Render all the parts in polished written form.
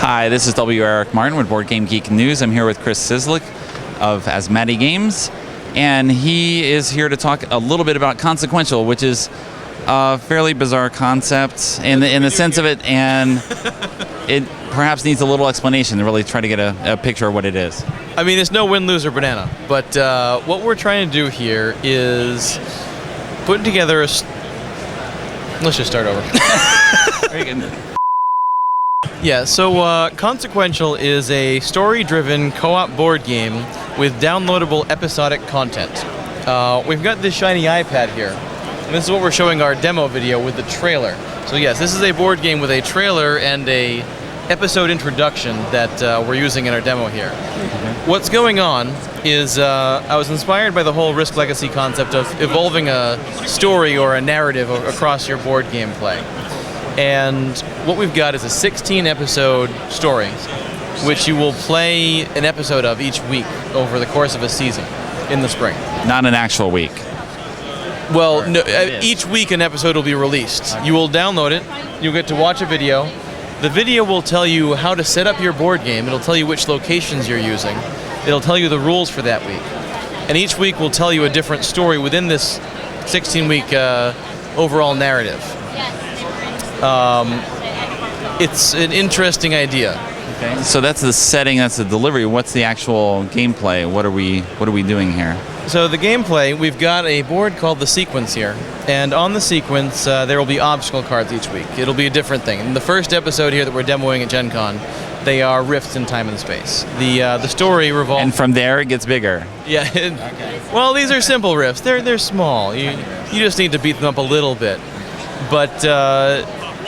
Hi, this is W. Eric Martin with Board Game Geek News. I'm here with Chris Cizlik of Asmati Games, and he is here to talk a little bit about Consequential, which is a fairly bizarre concept in the sense of it, and it perhaps needs a little explanation to really try to get a picture of what it is. I mean, it's no win, lose, or banana, but what we're trying to do here is putting together let's just start over. Very good. Yeah, so Consequential is a story-driven co-op board game with downloadable episodic content. We've got this shiny iPad here, and this is what we're showing our demo video with the trailer. So yes, this is a board game with a trailer and a episode introduction that we're using in our demo here. What's going on is I was inspired by the whole Risk Legacy concept of evolving a story or a narrative across your board game play. And what we've got is a 16-episode story, which you will play an episode of each week over the course of a season in the spring. Not an actual week. Well, no, each week an episode will be released. You will download it, you'll get to watch a video. The video will tell you how to set up your board game, it'll tell you which locations you're using, it'll tell you the rules for that week. And each week will tell you a different story within this 16-week overall narrative. It's an interesting idea. Okay. So that's the setting, that's the delivery. What's the actual gameplay? What are we doing here? So the gameplay, we've got a board called the Sequence here, and on the Sequence there will be obstacle cards each week. It'll be a different thing. In the first episode here that we're demoing at Gen Con, they are rifts in time and space. The story revolves. And from there it gets bigger. Yeah. Okay. Well, these are simple rifts. They're small. You just need to beat them up a little bit. But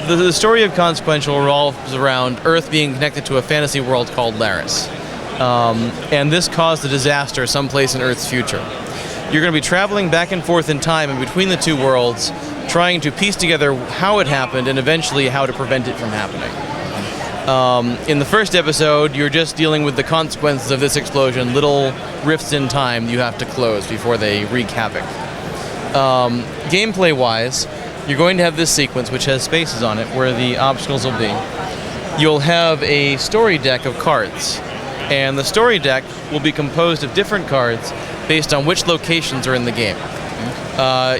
the story of Consequential revolves around Earth being connected to a fantasy world called Laris. And this caused a disaster someplace in Earth's future. You're going to be traveling back and forth in time and between the two worlds, trying to piece together how it happened and eventually how to prevent it from happening. In the first episode, you're just dealing with the consequences of this explosion, little rifts in time you have to close before they wreak havoc. Gameplay-wise, you're going to have this sequence which has spaces on it where the obstacles will be. You'll have a story deck of cards, and the story deck will be composed of different cards based on which locations are in the game.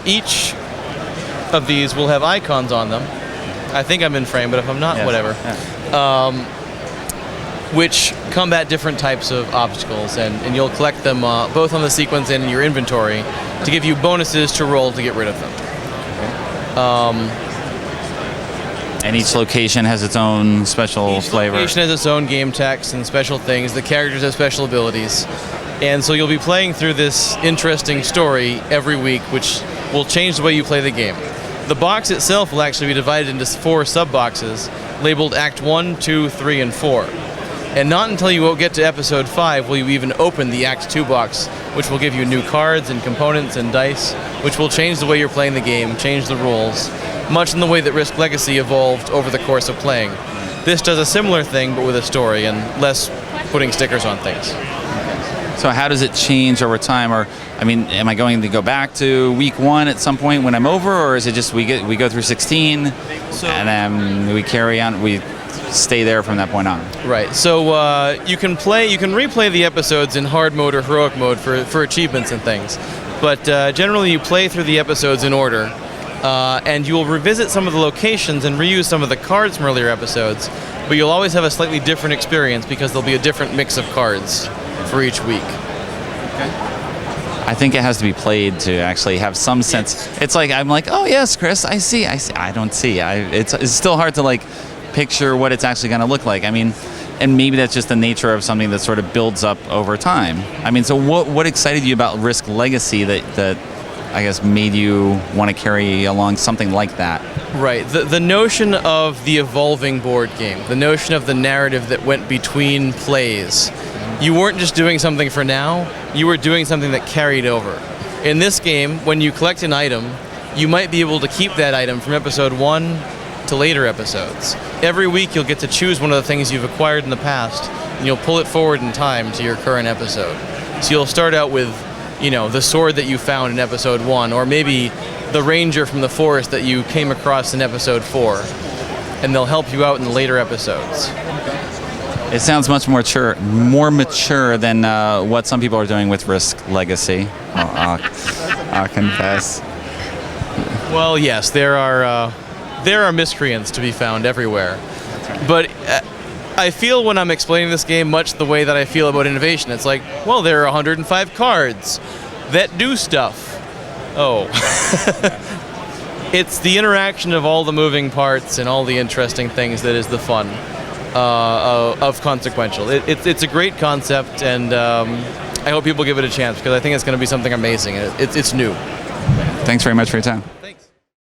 Each of these will have icons on them. I think I'm in frame, but if I'm not, whatever. Yeah. Which combat different types of obstacles, and you'll collect them both on the sequence and in your inventory to give you bonuses to roll to get rid of them. And each location has its own special flavor. Each location has its own game text and special things. The characters have special abilities. And so you'll be playing through this interesting story every week, which will change the way you play the game. The box itself will actually be divided into 4 sub-boxes, labeled Act 1, 2, 3, and 4. And not until you get to Episode 5 will you even open the Act 2 box, which will give you new cards and components and dice, which will change the way you're playing the game, change the rules, much in the way that Risk Legacy evolved over the course of playing. This does a similar thing, but with a story and less putting stickers on things. So how does it change over time? Or, I mean, am I going to go back to week 1 at some point when I'm over, or is it just we go through 16 and then we carry on, we stay there from that point on? Right. So you can replay the episodes in hard mode or heroic mode for achievements and things, but generally you play through the episodes in order, and you will revisit some of the locations and reuse some of the cards from earlier episodes, but you'll always have a slightly different experience because there'll be a different mix of cards for each week. Okay. I think it has to be played to actually have some sense. It's like, I'm like, oh yes, Chris, I see. I don't see. It's still hard to like picture what it's actually going to look like. I mean, and maybe that's just the nature of something that sort of builds up over time. I mean, so what excited you about Risk Legacy that I guess made you want to carry along something like that? Right. The notion of the evolving board game, the notion of the narrative that went between plays. You weren't just doing something for now, you were doing something that carried over. In this game, when you collect an item, you might be able to keep that item from episode 1 to later episodes. Every week you'll get to choose one of the things you've acquired in the past, and you'll pull it forward in time to your current episode. So you'll start out with, the sword that you found in episode 1, or maybe the ranger from the forest that you came across in episode 4, and they'll help you out in the later episodes. It sounds much more mature than what some people are doing with Risk Legacy. I'll confess. Well, yes, there are miscreants to be found everywhere. But I feel when I'm explaining this game much the way that I feel about innovation. It's like, well, there are 105 cards that do stuff. Oh. It's the interaction of all the moving parts and all the interesting things that is the fun of Consequential. It's a great concept, and I hope people give it a chance because I think it's going to be something amazing. It's new. Thanks very much for your time.